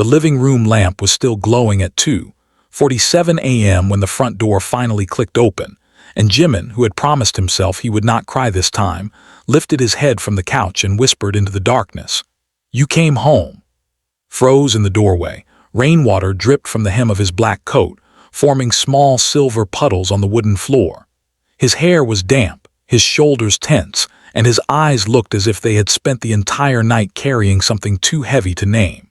The living room lamp was still glowing at 2:47 a.m. when the front door finally clicked open, and Jimin, who had promised himself he would not cry this time, lifted his head from the couch and whispered into the darkness, "You came home." Froze in the doorway, rainwater dripped from the hem of his black coat, forming small silver puddles on the wooden floor. His hair was damp, his shoulders tense, and his eyes looked as if they had spent the entire night carrying something too heavy to name.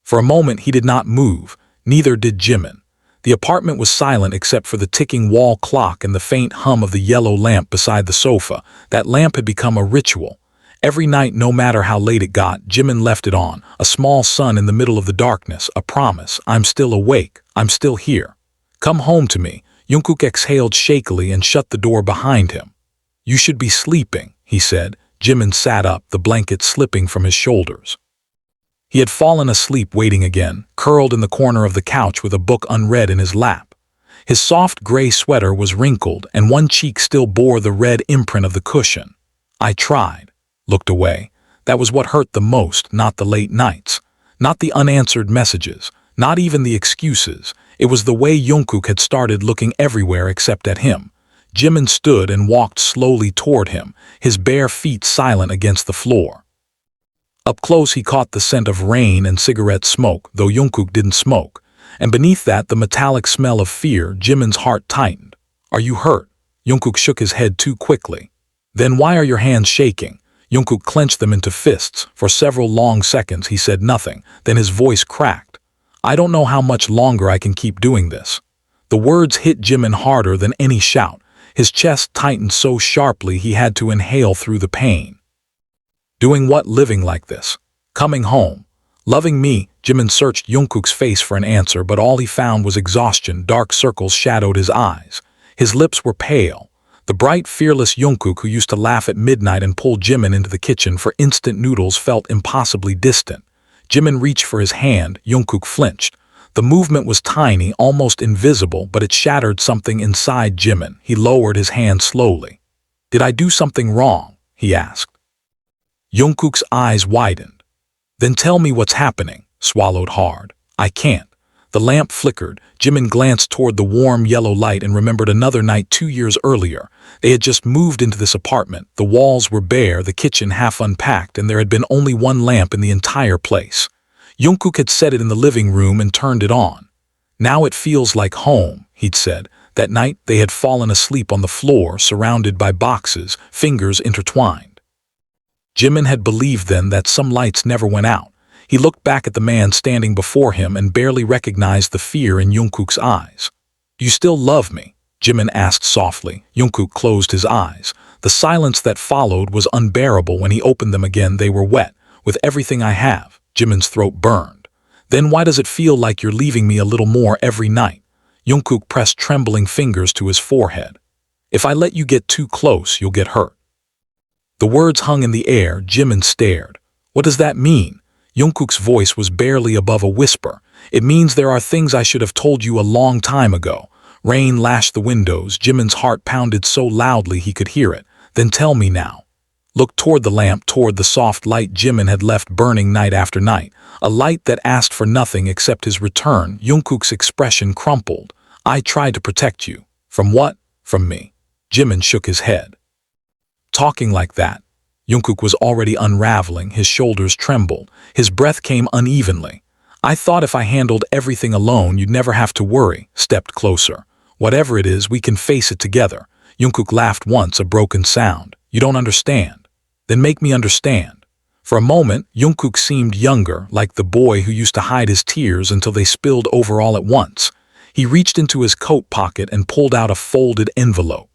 For a moment he did not move, neither did Jimin. The apartment was silent except for the ticking wall clock and the faint hum of the yellow lamp beside the sofa. That lamp had become a ritual. Every night, no matter how late it got, Jimin left it on, a small sun in the middle of the darkness, a promise, "I'm still awake, I'm still here. Come home to me." Jungkook exhaled shakily and shut the door behind him. "You should be sleeping," he said. Jimin sat up, the blanket slipping from his shoulders. He had fallen asleep waiting again, curled in the corner of the couch with a book unread in his lap. His soft gray sweater was wrinkled and one cheek still bore the red imprint of the cushion. I tried. Looked away. That was what hurt the most, not the late nights, not the unanswered messages, not even the excuses. It was the way Jungkook had started looking everywhere except at him. Jimin stood and walked slowly toward him, his bare feet silent against the floor. Up close he caught the scent of rain and cigarette smoke, though Jungkook didn't smoke, and beneath that the metallic smell of fear. Jimin's heart tightened. "Are you hurt?" Jungkook shook his head too quickly. "Then why are your hands shaking?" Jungkook clenched them into fists. For several long seconds he said nothing, then his voice cracked. "I don't know how much longer I can keep doing this." The words hit Jimin harder than any shout. His chest tightened so sharply he had to inhale through the pain. Doing what? Living like this? Coming home? Loving me? Jimin searched Jungkook's face for an answer, but all he found was exhaustion. Dark circles shadowed his eyes. His lips were pale. The bright, fearless Jungkook who used to laugh at midnight and pull Jimin into the kitchen for instant noodles felt impossibly distant. Jimin reached for his hand. Jungkook flinched. The movement was tiny, almost invisible, but it shattered something inside Jimin. He lowered his hand slowly. "Did I do something wrong?" he asked. Jungkook's eyes widened. "Then tell me what's happening." Swallowed hard. "I can't." The lamp flickered. Jimin glanced toward the warm yellow light and remembered another night 2 years earlier. They had just moved into this apartment. The walls were bare, the kitchen half unpacked, and there had been only one lamp in the entire place. Jungkook had set it in the living room and turned it on. "Now it feels like home," he'd said. That night they had fallen asleep on the floor, surrounded by boxes, fingers intertwined. Jimin had believed then that some lights never went out. He looked back at the man standing before him and barely recognized the fear in Jungkook's eyes. "Do you still love me?" Jimin asked softly. Jungkook closed his eyes. The silence that followed was unbearable. When he opened them again, they were wet. "With everything I have." Jimin's throat burned. "Then why does it feel like you're leaving me a little more every night?" Jungkook pressed trembling fingers to his forehead. "If I let you get too close, you'll get hurt." The words hung in the air. Jimin stared. "What does that mean?" Jungkook's voice was barely above a whisper. "It means there are things I should have told you a long time ago." Rain lashed the windows. Jimin's heart pounded so loudly he could hear it. "Then tell me now." Looked toward the lamp, toward the soft light Jimin had left burning night after night, a light that asked for nothing except his return. Jungkook's expression crumpled. "I tried to protect you." "From what?" "From me." Jimin shook his head. "Talking like that." Jungkook was already unraveling. His shoulders trembled. His breath came unevenly. "I thought if I handled everything alone, you'd never have to worry." Stepped closer. "Whatever it is, we can face it together." Jungkook laughed once, a broken sound. "You don't understand." "Then make me understand." For a moment, Jungkook seemed younger, like the boy who used to hide his tears until they spilled over all at once. He reached into his coat pocket and pulled out a folded envelope.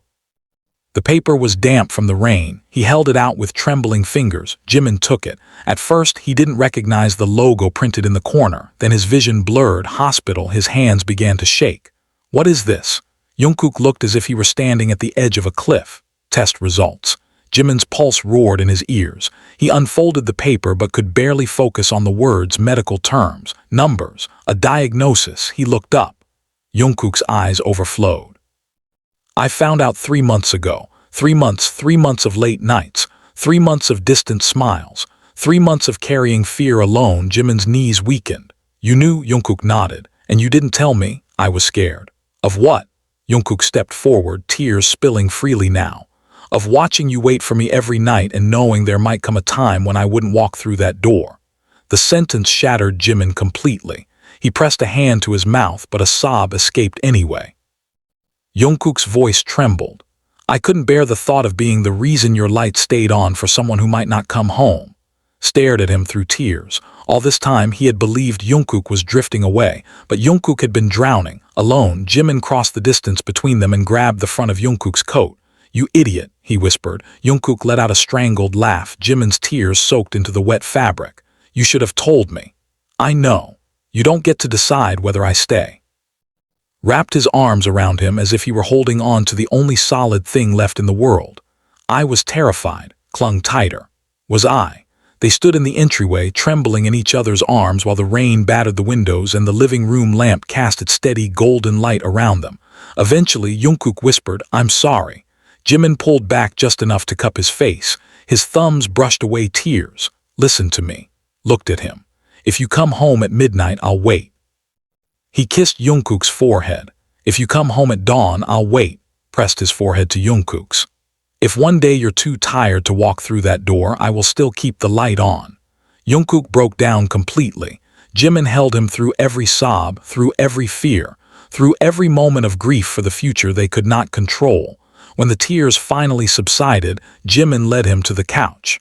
The paper was damp from the rain. He held it out with trembling fingers. Jimin took it. At first, he didn't recognize the logo printed in the corner. Then his vision blurred. Hospital. His hands began to shake. "What is this?" Jungkook looked as if he were standing at the edge of a cliff. "Test results." Jimin's pulse roared in his ears. He unfolded the paper but could barely focus on the words, medical terms, numbers, a diagnosis. He looked up. Jungkook's eyes overflowed. "I found out 3 months ago. 3 months, 3 months of late nights, 3 months of distant smiles, 3 months of carrying fear alone." Jimin's knees weakened. You knew, Jungkook nodded, and you didn't tell me. I was scared. Of what? Jungkook stepped forward, tears spilling freely now. Of watching you wait for me every night and knowing there might come a time when I wouldn't walk through that door. The sentence shattered Jimin completely. He pressed a hand to his mouth, but a sob escaped anyway. Jungkook's voice trembled. I couldn't bear the thought of being the reason your light stayed on for someone who might not come home. Stared at him through tears. All this time he had believed Jungkook was drifting away, but Jungkook had been drowning. Alone, Jimin crossed the distance between them and grabbed the front of Jungkook's coat. You idiot, he whispered. Jungkook let out a strangled laugh. Jimin's tears soaked into the wet fabric. You should have told me. I know. You don't get to decide whether I stay. Wrapped his arms around him as if he were holding on to the only solid thing left in the world. I was terrified, clung tighter. Was I? They stood in the entryway, trembling in each other's arms while the rain battered the windows and the living room lamp cast its steady golden light around them. Eventually, Jungkook whispered, I'm sorry. Jimin pulled back just enough to cup his face. His thumbs brushed away tears. Listen to me. Looked at him. If you come home at midnight, I'll wait. He kissed Jungkook's forehead. If you come home at dawn, I'll wait. Pressed his forehead to Jungkook's. If one day you're too tired to walk through that door, I will still keep the light on. Jungkook broke down completely. Jimin held him through every sob, through every fear, through every moment of grief for the future they could not control. When the tears finally subsided, Jimin led him to the couch.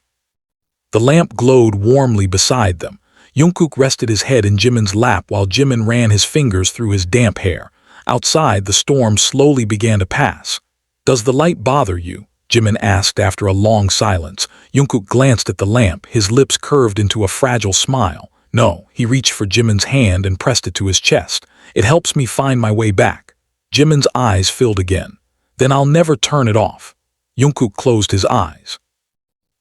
The lamp glowed warmly beside them. Jungkook rested his head in Jimin's lap while Jimin ran his fingers through his damp hair. Outside, the storm slowly began to pass. Does the light bother you? Jimin asked after a long silence. Jungkook glanced at the lamp, his lips curved into a fragile smile. No, he reached for Jimin's hand and pressed it to his chest. It helps me find my way back. Jimin's eyes filled again. Then I'll never turn it off. Jungkook closed his eyes.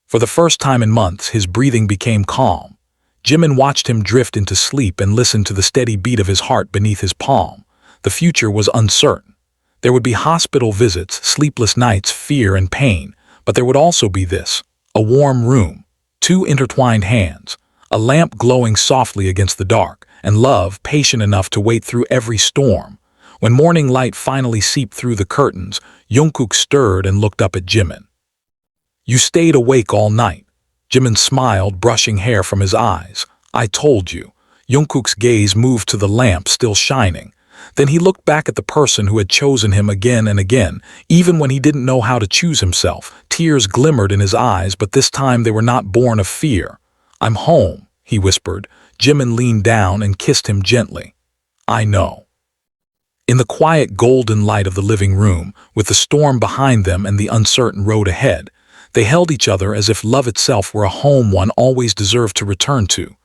For the first time in months, his breathing became calm. Jimin watched him drift into sleep and listened to the steady beat of his heart beneath his palm. The future was uncertain. There would be hospital visits, sleepless nights, fear and pain, but there would also be this, a warm room, two intertwined hands, a lamp glowing softly against the dark, and love patient enough to wait through every storm. When morning light finally seeped through the curtains, Jungkook stirred and looked up at Jimin. You stayed awake all night. Jimin smiled, brushing hair from his eyes. I told you. Jungkook's gaze moved to the lamp still shining. Then he looked back at the person who had chosen him again and again, even when he didn't know how to choose himself. Tears glimmered in his eyes, but this time they were not born of fear. I'm home, he whispered. Jimin leaned down and kissed him gently. I know. In the quiet golden light of the living room, with the storm behind them and the uncertain road ahead, they held each other as if love itself were a home one always deserved to return to.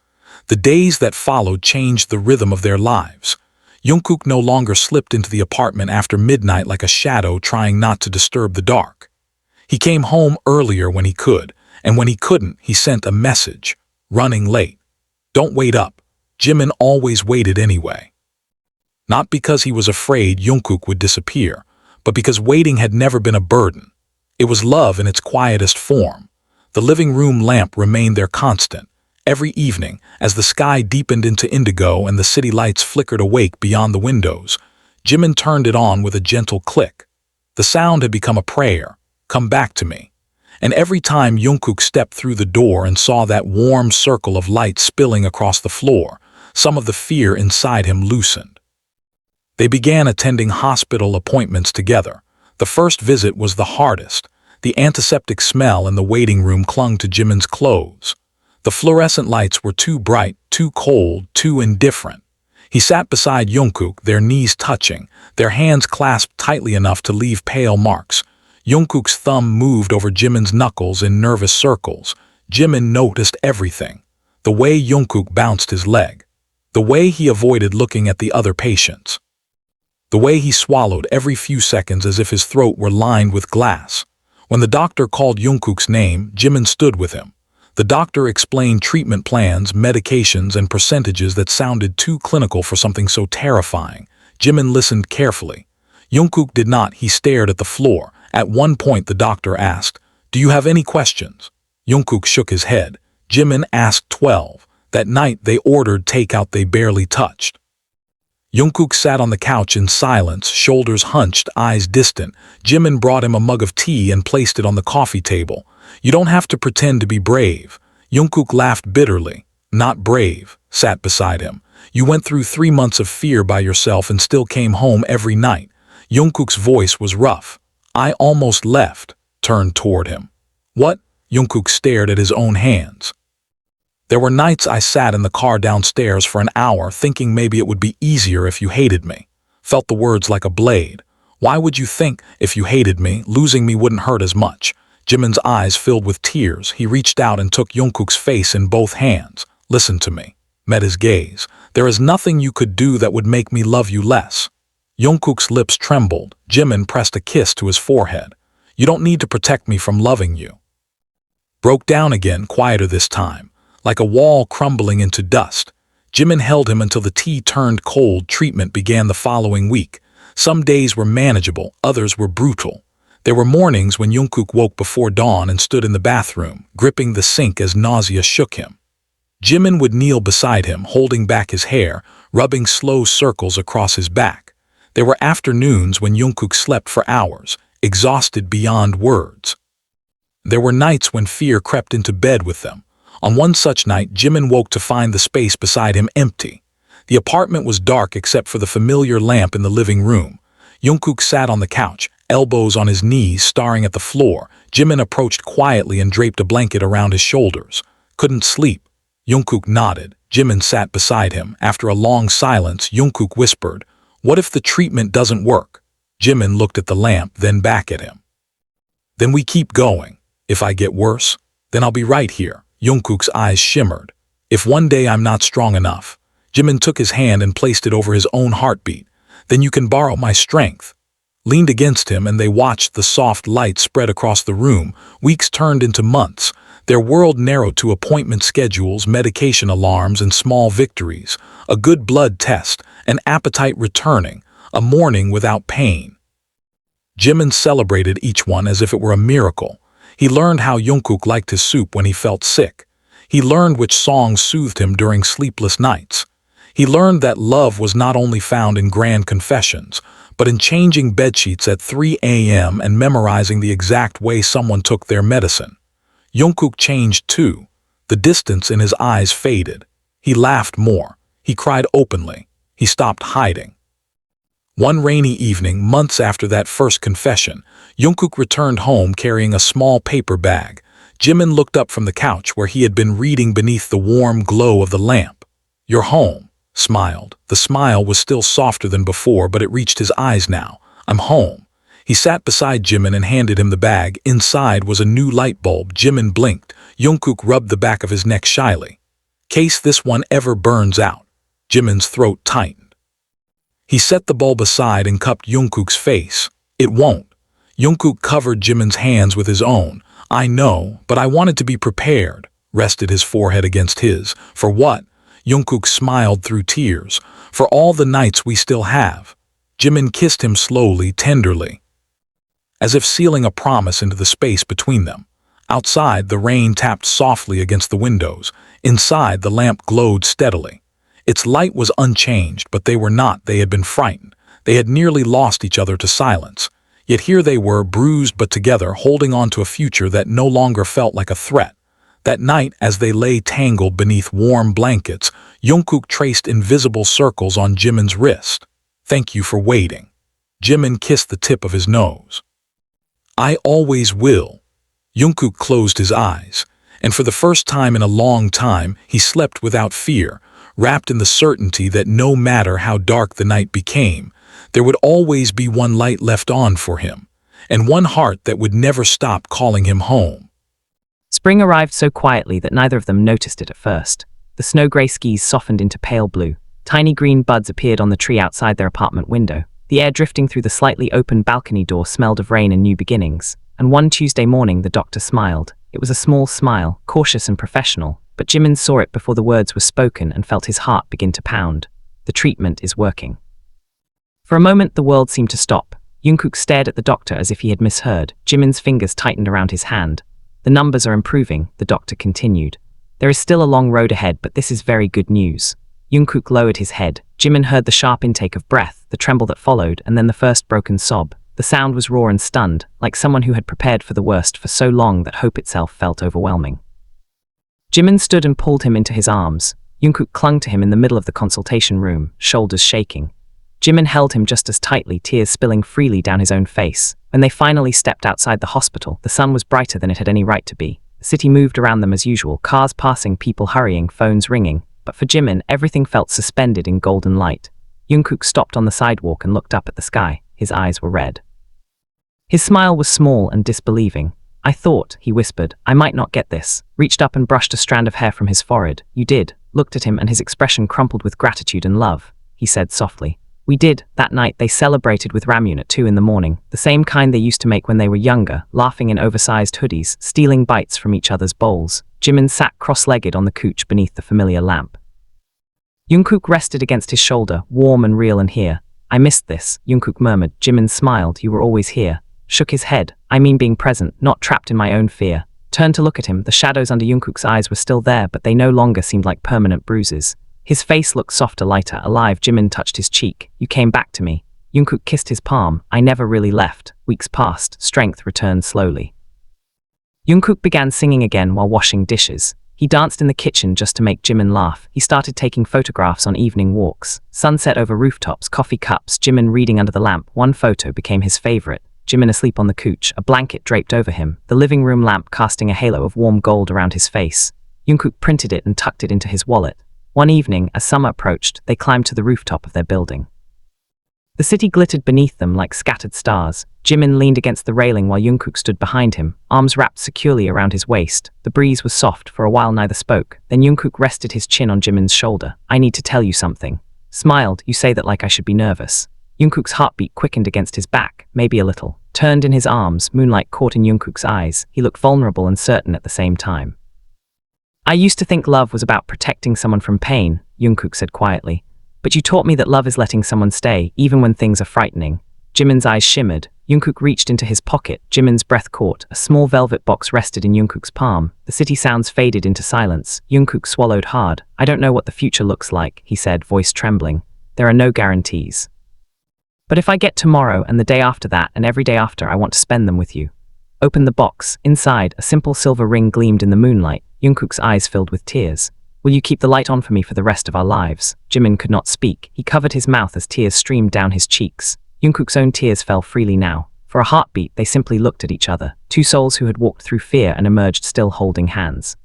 The days that followed changed the rhythm of their lives. Jungkook no longer slipped into the apartment after midnight like a shadow trying not to disturb the dark. He came home earlier when he could, and when he couldn't, he sent a message, running late. Don't wait up. Jimin always waited anyway. Not because he was afraid Jungkook would disappear, but because waiting had never been a burden. It was love in its quietest form. The living room lamp remained their constant. Every evening, as the sky deepened into indigo and the city lights flickered awake beyond the windows, Jimin turned it on with a gentle click. The sound had become a prayer, come back to me. And every time Jungkook stepped through the door and saw that warm circle of light spilling across the floor, some of the fear inside him loosened. They began attending hospital appointments together. The first visit was the hardest. The antiseptic smell in the waiting room clung to Jimin's clothes. The fluorescent lights were too bright, too cold, too indifferent. He sat beside Jungkook, their knees touching, their hands clasped tightly enough to leave pale marks. Jungkook's thumb moved over Jimin's knuckles in nervous circles. Jimin noticed everything. The way Jungkook bounced his leg. The way he avoided looking at the other patients. The way he swallowed every few seconds as if his throat were lined with glass. When the doctor called Jungkook's name, Jimin stood with him. The doctor explained treatment plans, medications, and percentages that sounded too clinical for something so terrifying. Jimin listened carefully. Jungkook did not. He stared at the floor. At one point the doctor asked, "Do you have any questions?" Jungkook shook his head. Jimin asked 12. That night, they ordered takeout they barely touched. Jungkook sat on the couch in silence, shoulders hunched, eyes distant. Jimin brought him a mug of tea and placed it on the coffee table. You don't have to pretend to be brave. Jungkook laughed bitterly. Not brave, sat beside him. You went through 3 months of fear by yourself and still came home every night. Jungkook's voice was rough. I almost left, turned toward him. What? Jungkook stared at his own hands. There were nights I sat in the car downstairs for an hour thinking maybe it would be easier if you hated me. Felt the words like a blade. Why would you think if you hated me, losing me wouldn't hurt as much? Jimin's eyes filled with tears. He reached out and took Jungkook's face in both hands. Listen to me. Met his gaze. There is nothing you could do that would make me love you less. Jungkook's lips trembled. Jimin pressed a kiss to his forehead. You don't need to protect me from loving you. Broke down again, quieter this time. Like a wall crumbling into dust. Jimin held him until the tea turned cold. Treatment began the following week. Some days were manageable, others were brutal. There were mornings when Jungkook woke before dawn and stood in the bathroom, gripping the sink as nausea shook him. Jimin would kneel beside him, holding back his hair, rubbing slow circles across his back. There were afternoons when Jungkook slept for hours, exhausted beyond words. There were nights when fear crept into bed with them. On one such night, Jimin woke to find the space beside him empty. The apartment was dark except for the familiar lamp in the living room. Jungkook sat on the couch, elbows on his knees, staring at the floor. Jimin approached quietly and draped a blanket around his shoulders. Couldn't sleep. Jungkook nodded. Jimin sat beside him. After a long silence, Jungkook whispered, "What if the treatment doesn't work?" Jimin looked at the lamp, then back at him. "Then we keep going. If I get worse, then I'll be right here." Jungkook's eyes shimmered. "If one day I'm not strong enough." Jimin took his hand and placed it over his own heartbeat. "Then you can borrow my strength." Leaned against him and they watched the soft light spread across the room. Weeks turned into months. Their world narrowed to appointment schedules, medication alarms, and small victories. A good blood test, an appetite returning, a morning without pain. Jimin celebrated each one as if it were a miracle. He learned how Jungkook liked his soup when he felt sick. He learned which songs soothed him during sleepless nights. He learned that love was not only found in grand confessions, but in changing bedsheets at 3 a.m. and memorizing the exact way someone took their medicine. Jungkook changed too. The distance in his eyes faded. He laughed more. He cried openly. He stopped hiding. One rainy evening, months after that first confession, Jungkook returned home carrying a small paper bag. Jimin looked up from the couch where he had been reading beneath the warm glow of the lamp. "You're home," smiled. The smile was still softer than before, but it reached his eyes now. "I'm home." He sat beside Jimin and handed him the bag. Inside was a new light bulb. Jimin blinked. Jungkook rubbed the back of his neck shyly. "Case this one ever burns out." Jimin's throat tightened. He set the bulb aside and cupped Jungkook's face. "It won't." Jungkook covered Jimin's hands with his own. "I know, but I wanted to be prepared," rested his forehead against his. "For what?" Jungkook smiled through tears. "For all the nights we still have." Jimin kissed him slowly, tenderly, as if sealing a promise into the space between them. Outside, the rain tapped softly against the windows. Inside, the lamp glowed steadily. Its light was unchanged, but they were not. They had been frightened. They had nearly lost each other to silence. Yet here they were, bruised but together, holding on to a future that no longer felt like a threat. That night, as they lay tangled beneath warm blankets, Jungkook traced invisible circles on Jimin's wrist. "Thank you for waiting." Jimin kissed the tip of his nose. "I always will." Jungkook closed his eyes, and for the first time in a long time, he slept without fear, wrapped in the certainty that no matter how dark the night became, there would always be one light left on for him, and one heart that would never stop calling him home. Spring arrived so quietly that neither of them noticed it at first. The snow-grey skis softened into pale blue. Tiny green buds appeared on the tree outside their apartment window. The air drifting through the slightly open balcony door smelled of rain and new beginnings. And one Tuesday morning, the doctor smiled. It was a small smile, cautious and professional, but Jimin saw it before the words were spoken and felt his heart begin to pound. The treatment is working. For a moment, the world seemed to stop. Jungkook stared at the doctor as if he had misheard. Jimin's fingers tightened around his hand. "The numbers are improving," the doctor continued. There is still a long road ahead, but this is very good news. Jungkook lowered his head. Jimin heard the sharp intake of breath, the tremble that followed, and then the first broken sob. The sound was raw and stunned, like someone who had prepared for the worst for so long that hope itself felt overwhelming. Jimin stood and pulled him into his arms. Jungkook clung to him in the middle of the consultation room, shoulders shaking. Jimin held him just as tightly, tears spilling freely down his own face. When they finally stepped outside the hospital, the sun was brighter than it had any right to be. The city moved around them as usual, cars passing, people hurrying, phones ringing. But for Jimin, everything felt suspended in golden light. Jungkook stopped on the sidewalk and looked up at the sky. His eyes were red. His smile was small and disbelieving. "I thought," he whispered, "I might not get this." Reached up and brushed a strand of hair from his forehead. "You did." Looked at him and his expression crumpled with gratitude and love. He said softly, "We did." That night they celebrated with Ramyun at 2 a.m, the same kind they used to make when they were younger, laughing in oversized hoodies, stealing bites from each other's bowls. Jimin sat cross-legged on the couch beneath the familiar lamp. Jungkook rested against his shoulder, warm and real and here. "I missed this," Jungkook murmured. Jimin smiled. "You were always here." Shook his head. "I mean being present, not trapped in my own fear." Turned to look at him. The shadows under Jungkook's eyes were still there, but they no longer seemed like permanent bruises. His face looked softer, lighter, alive. Jimin touched his cheek. "You came back to me." Jungkook kissed his palm. "I never really left." Weeks passed. Strength returned slowly. Jungkook began singing again while washing dishes. He danced in the kitchen just to make Jimin laugh. He started taking photographs on evening walks. Sunset over rooftops, coffee cups, Jimin reading under the lamp. One photo became his favorite. Jimin asleep on the couch, a blanket draped over him, the living room lamp casting a halo of warm gold around his face. Jungkook printed it and tucked it into his wallet. One evening, as summer approached, they climbed to the rooftop of their building. The city glittered beneath them like scattered stars. Jimin leaned against the railing while Jungkook stood behind him, arms wrapped securely around his waist. The breeze was soft. For a while neither spoke. Then Jungkook rested his chin on Jimin's shoulder. "I need to tell you something." Smiled. "You say that like I should be nervous." Jungkook's heartbeat quickened against his back, maybe a little. Turned in his arms, moonlight caught in Jungkook's eyes. He looked vulnerable and certain at the same time. "I used to think love was about protecting someone from pain," Jungkook said quietly. "But you taught me that love is letting someone stay, even when things are frightening." Jimin's eyes shimmered. Jungkook reached into his pocket. Jimin's breath caught. A small velvet box rested in Jungkook's palm. The city sounds faded into silence. Jungkook swallowed hard. "I don't know what the future looks like," he said, voice trembling. "There are no guarantees. But if I get tomorrow and the day after that and every day after, I want to spend them with you." Opened the box. Inside, a simple silver ring gleamed in the moonlight. Jungkook's eyes filled with tears. "Will you keep the light on for me for the rest of our lives?" Jimin could not speak. He covered his mouth as tears streamed down his cheeks. Jungkook's own tears fell freely now. For a heartbeat, they simply looked at each other. Two souls who had walked through fear and emerged still holding hands.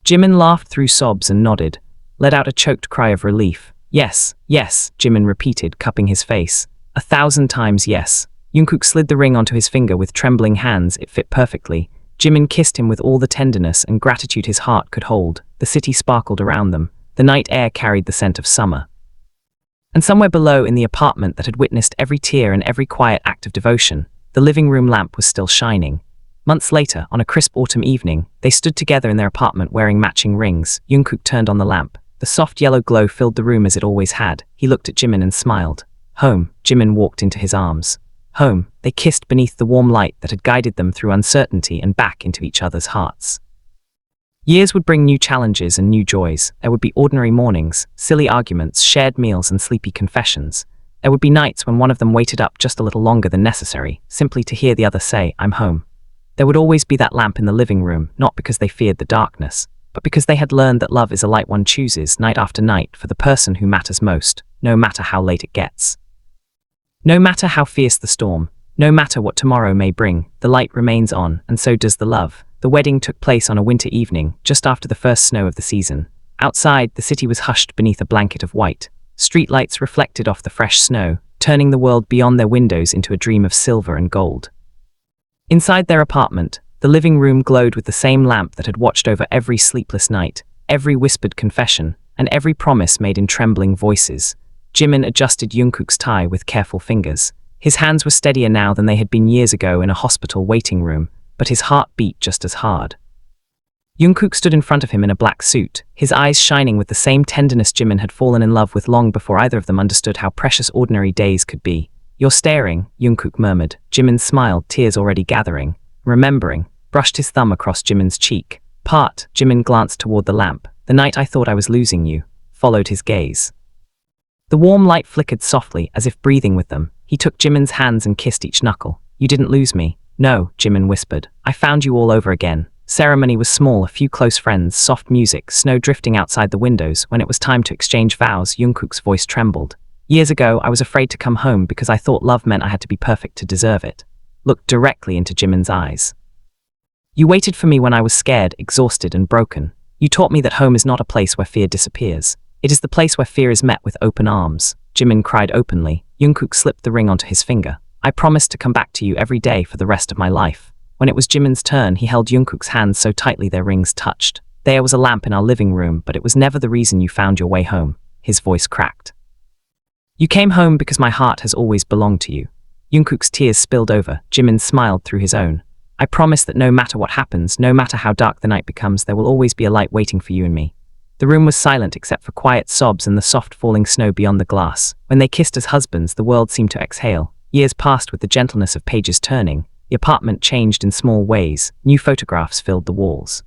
Jimin laughed through sobs and nodded, let out a choked cry of relief. "Yes, yes," Jimin repeated, cupping his face. 1,000 times yes. Jungkook slid the ring onto his finger with trembling hands. It fit perfectly. Jimin kissed him with all the tenderness and gratitude his heart could hold. The city sparkled around them. The night air carried the scent of summer. And somewhere below, in the apartment that had witnessed every tear and every quiet act of devotion, the living room lamp was still shining. Months later, on a crisp autumn evening, they stood together in their apartment wearing matching rings. Jungkook turned on the lamp. The soft yellow glow filled the room as it always had. He looked at Jimin and smiled. "Home." Jimin walked into his arms. "Home." They kissed beneath the warm light that had guided them through uncertainty and back into each other's hearts. Years would bring new challenges and new joys. There would be ordinary mornings, silly arguments, shared meals and sleepy confessions. There would be nights when one of them waited up just a little longer than necessary, simply to hear the other say, "I'm home." There would always be that lamp in the living room, not because they feared the darkness, but because they had learned that love is a light one chooses night after night for the person who matters most, no matter how late it gets. No matter how fierce the storm, no matter what tomorrow may bring, the light remains on, and so does the love. The wedding took place on a winter evening, just after the first snow of the season. Outside, the city was hushed beneath a blanket of white. Streetlights reflected off the fresh snow, turning the world beyond their windows into a dream of silver and gold. Inside their apartment, the living room glowed with the same lamp that had watched over every sleepless night, every whispered confession, and every promise made in trembling voices. Jimin adjusted Jungkook's tie with careful fingers. His hands were steadier now than they had been years ago in a hospital waiting room, but his heart beat just as hard. Jungkook stood in front of him in a black suit, his eyes shining with the same tenderness Jimin had fallen in love with long before either of them understood how precious ordinary days could be. "You're staring," Jungkook murmured. Jimin smiled, tears already gathering. Remembering, brushed his thumb across Jimin's cheek. Apart, Jimin glanced toward the lamp. The night I thought I was losing you, followed his gaze. The warm light flickered softly, as if breathing with them. He took Jimin's hands and kissed each knuckle. You didn't lose me. No, Jimin whispered. I found you all over again. Ceremony was small, a few close friends, soft music, snow drifting outside the windows. When it was time to exchange vows, Jungkook's voice trembled. Years ago, I was afraid to come home because I thought love meant I had to be perfect to deserve it. Looked directly into Jimin's eyes. You waited for me when I was scared, exhausted, and broken. You taught me that home is not a place where fear disappears. It is the place where fear is met with open arms. Jimin cried openly. Jungkook slipped the ring onto his finger. I promised to come back to you every day for the rest of my life. When it was Jimin's turn, he held Jungkook's hands so tightly their rings touched. There was a lamp in our living room, but it was never the reason you found your way home. His voice cracked. You came home because my heart has always belonged to you. Jungkook's tears spilled over. Jimin smiled through his own. I promise that no matter what happens, no matter how dark the night becomes, there will always be a light waiting for you and me. The room was silent except for quiet sobs and the soft falling snow beyond the glass. When they kissed as husbands, the world seemed to exhale. Years passed with the gentleness of pages turning. The apartment changed in small ways. New photographs filled the walls.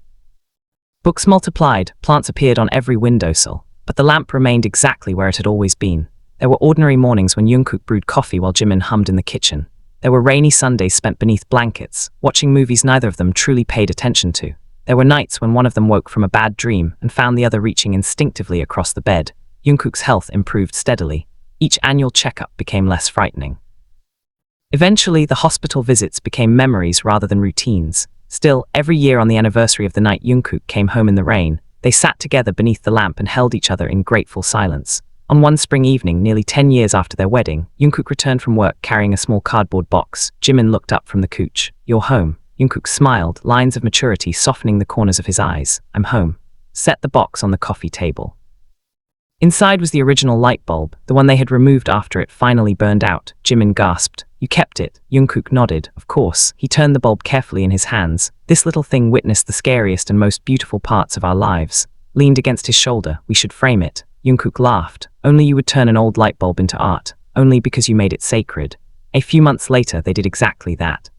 Books multiplied, plants appeared on every windowsill, but the lamp remained exactly where it had always been. There were ordinary mornings when Jungkook brewed coffee while Jimin hummed in the kitchen. There were rainy Sundays spent beneath blankets, watching movies neither of them truly paid attention to. There were nights when one of them woke from a bad dream and found the other reaching instinctively across the bed. Jungkook's health improved steadily. Each annual checkup became less frightening. Eventually, the hospital visits became memories rather than routines. Still, every year on the anniversary of the night Jungkook came home in the rain, they sat together beneath the lamp and held each other in grateful silence. On one spring evening, nearly 10 years after their wedding, Jungkook returned from work carrying a small cardboard box. Jimin looked up from the couch. You're home. Jungkook smiled, lines of maturity softening the corners of his eyes. I'm home. Set the box on the coffee table. Inside was the original light bulb, the one they had removed after it finally burned out. Jimin gasped. You kept it. Jungkook nodded. Of course. He turned the bulb carefully in his hands. This little thing witnessed the scariest and most beautiful parts of our lives. Leaned against his shoulder. We should frame it. Jungkook laughed. Only you would turn an old light bulb into art. Only because you made it sacred. A few months later, they did exactly that.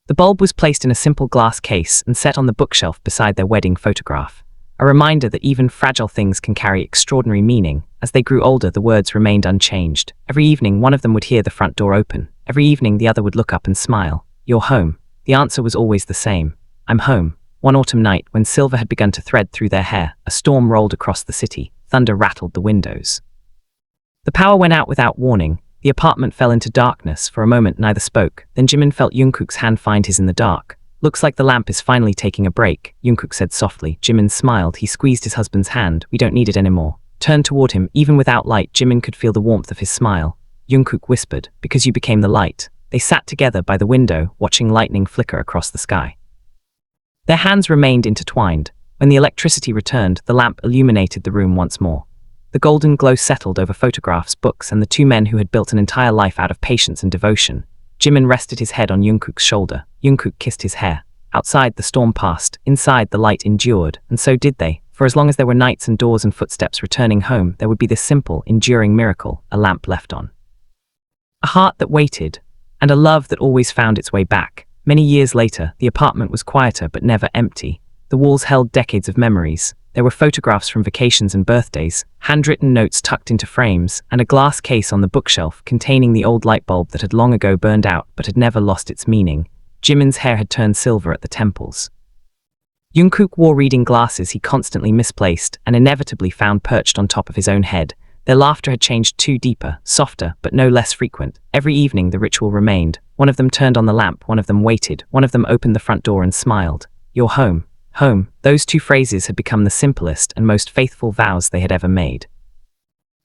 The bulb was placed in a simple glass case and set on the bookshelf beside their wedding photograph. A reminder that even fragile things can carry extraordinary meaning. As they grew older, the words remained unchanged. Every evening, one of them would hear the front door open. Every evening, the other would look up and smile. You're home. The answer was always the same. I'm home. One autumn night, when silver had begun to thread through their hair, a storm rolled across the city. Thunder rattled the windows. The power went out without warning. The apartment fell into darkness. For a moment, neither spoke. Then Jimin felt Jungkook's hand find his in the dark. Looks like the lamp is finally taking a break, Jungkook said softly. Jimin smiled. He squeezed his husband's hand. We don't need it anymore. Turned toward him. Even without light, Jimin could feel the warmth of his smile. Jungkook whispered, because you became the light. They sat together by the window, watching lightning flicker across the sky. Their hands remained intertwined. When the electricity returned, the lamp illuminated the room once more. The golden glow settled over photographs, books, and the two men who had built an entire life out of patience and devotion. Jimin rested his head on Jungkook's shoulder. Jungkook kissed his hair. Outside, the storm passed. Inside, the light endured. And so did they. For as long as there were nights and doors and footsteps returning home, there would be this simple, enduring miracle, a lamp left on. A heart that waited, and a love that always found its way back. Many years later, the apartment was quieter but never empty. The walls held decades of memories. There were photographs from vacations and birthdays, handwritten notes tucked into frames, and a glass case on the bookshelf containing the old light bulb that had long ago burned out but had never lost its meaning. Jimin's hair had turned silver at the temples. Jungkook wore reading glasses he constantly misplaced and inevitably found perched on top of his own head. Their laughter had changed too deeper, softer, but no less frequent. Every evening the ritual remained. One of them turned on the lamp, one of them waited, one of them opened the front door and smiled. You're home. Home. Those two phrases had become the simplest and most faithful vows they had ever made.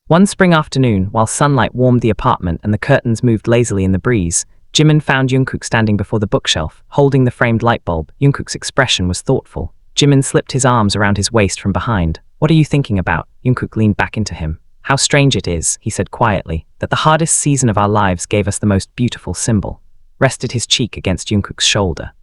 One spring afternoon, while sunlight warmed the apartment and the curtains moved lazily in the breeze, Jimin found Jungkook standing before the bookshelf, holding the framed light bulb. Jungkook's expression was thoughtful. Jimin slipped his arms around his waist from behind. What are you thinking about? Jungkook leaned back into him. How strange it is, he said quietly, that the hardest season of our lives gave us the most beautiful symbol. Rested his cheek against Jungkook's shoulder.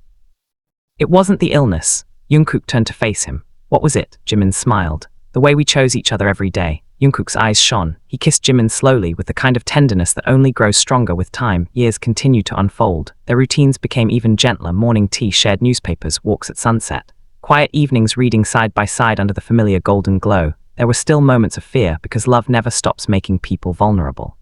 It wasn't the illness. Jungkook turned to face him. What was it? Jimin smiled. The way we chose each other every day. Jungkook's eyes shone. He kissed Jimin slowly with the kind of tenderness that only grows stronger with time. Years continued to unfold. Their routines became even gentler. Morning tea, shared newspapers, walks at sunset. quiet evenings reading side by side under the familiar golden glow, there were still moments of fear because love never stops making people vulnerable.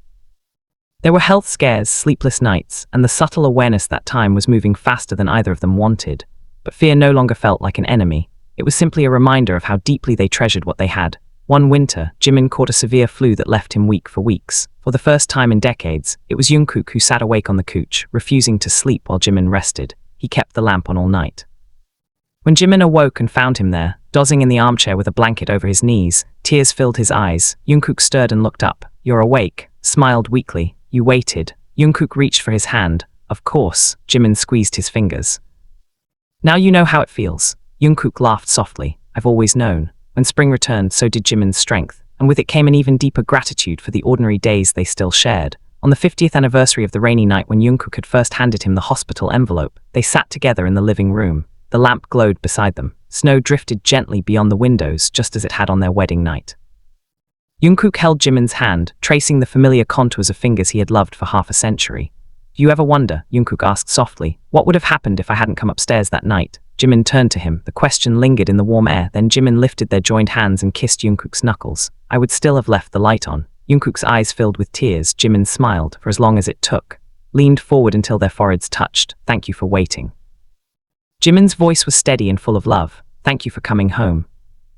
There were health scares, sleepless nights, and the subtle awareness that time was moving faster than either of them wanted. But fear no longer felt like an enemy. It was simply a reminder of how deeply they treasured what they had. One winter, Jimin caught a severe flu that left him weak for weeks. For the first time in decades, it was Jungkook who sat awake on the couch, refusing to sleep while Jimin rested. He kept the lamp on all night. When Jimin awoke and found him there, dozing in the armchair with a blanket over his knees, tears filled his eyes. Jungkook stirred and looked up. "You're awake," smiled weakly. "You waited." Jungkook reached for his hand. "Of course," Jimin squeezed his fingers. "Now you know how it feels." Jungkook laughed softly. "I've always known." When spring returned, so did Jimin's strength, and with it came an even deeper gratitude for the ordinary days they still shared. On the 50th anniversary of the rainy night when Jungkook had first handed him the hospital envelope, they sat together in the living room. The lamp glowed beside them. Snow drifted gently beyond the windows, just as it had on their wedding night. Jungkook held Jimin's hand, tracing the familiar contours of fingers he had loved for half a century. "Do you ever wonder," Jungkook asked softly, "what would have happened if I hadn't come upstairs that night?" Jimin turned to him. The question lingered in the warm air, then Jimin lifted their joined hands and kissed Jungkook's knuckles. "I would still have left the light on." Jungkook's eyes filled with tears. Jimin smiled, for as long as it took. Leaned forward until their foreheads touched. "Thank you for waiting." Jimin's voice was steady and full of love. "Thank you for coming home."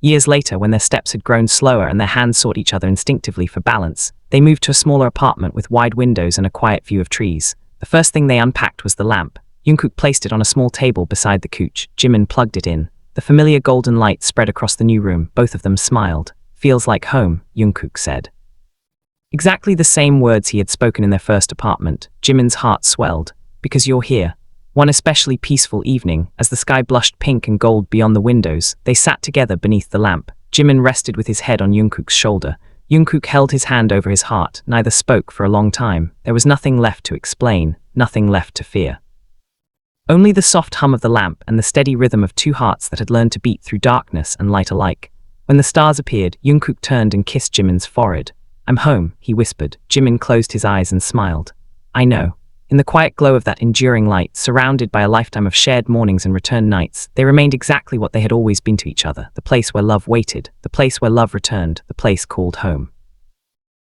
Years later, when their steps had grown slower and their hands sought each other instinctively for balance, they moved to a smaller apartment with wide windows and a quiet view of trees. The first thing they unpacked was the lamp. Jungkook placed it on a small table beside the couch. Jimin plugged it in. The familiar golden light spread across the new room. Both of them smiled. "Feels like home," Jungkook said. Exactly the same words he had spoken in their first apartment. Jimin's heart swelled. "Because you're here." One especially peaceful evening, as the sky blushed pink and gold beyond the windows, they sat together beneath the lamp. Jimin rested with his head on Jungkook's shoulder. Jungkook held his hand over his heart. Neither spoke for a long time. There was nothing left to explain, nothing left to fear. Only the soft hum of the lamp and the steady rhythm of two hearts that had learned to beat through darkness and light alike. When the stars appeared, Jungkook turned and kissed Jimin's forehead. "I'm home," he whispered. Jimin closed his eyes and smiled. "I know." In the quiet glow of that enduring light, surrounded by a lifetime of shared mornings and return nights, they remained exactly what they had always been to each other, the place where love waited, the place where love returned, the place called home.